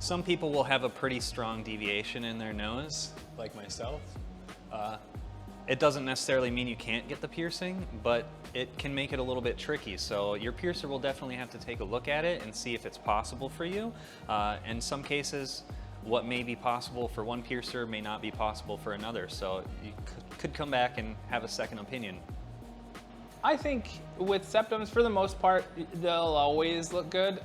Some people will have a pretty strong deviation in their nose, like myself. It doesn't necessarily mean you can't get the piercing, but it can make it a little bit tricky. So your piercer will definitely have to take a look at it and see if it's possible for you. In some cases, what may be possible for one piercer may not be possible for another. So you could come back and have a second opinion. I think with septums, for the most part, they'll always look good.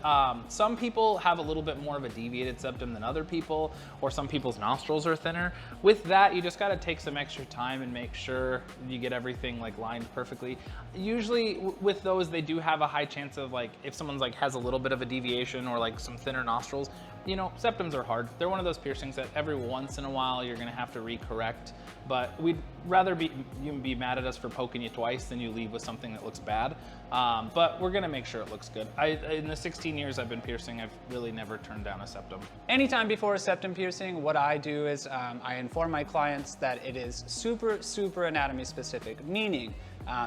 Some people have a little bit more of a deviated septum than other people, or some people's nostrils are thinner. With that, you just gotta take some extra time and make sure you get everything like lined perfectly. Usually with those, they do have a high chance of, like, if someone's like has a little bit of a deviation or like some thinner nostrils, you know, septums are hard. They're one of those piercings that every once in a while you're gonna have to recorrect, but we'd rather you be mad at us for poking you twice than you leave with something that looks bad. But we're gonna make sure it looks good. In the 16 years I've been piercing, I've really never turned down a septum. Anytime before a septum piercing, what I do is I inform my clients that it is super anatomy specific, meaning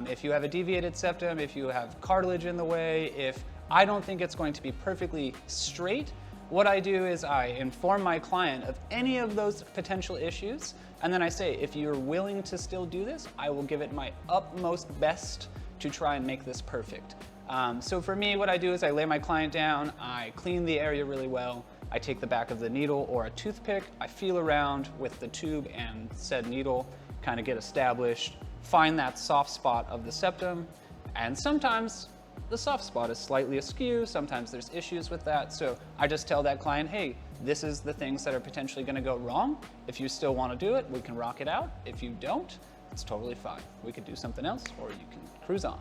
if you have a deviated septum, if you have cartilage in the way, if I don't think it's going to be perfectly straight, what I do is I inform my client of any of those potential issues, and then I say, if you're willing to still do this, I will give it my utmost best to try and make this perfect. So for me, what I do is I lay my client down, I clean the area really well, I take the back of the needle or a toothpick, I feel around with the tube and said needle, kind of get established, find that soft spot of the septum, and sometimes the soft spot is slightly askew, sometimes there's issues with that, so I just tell that client, hey, this is the things that are potentially gonna go wrong. If you still wanna do it, we can rock it out. If you don't, it's totally fine. We could do something else, or you can cruise on.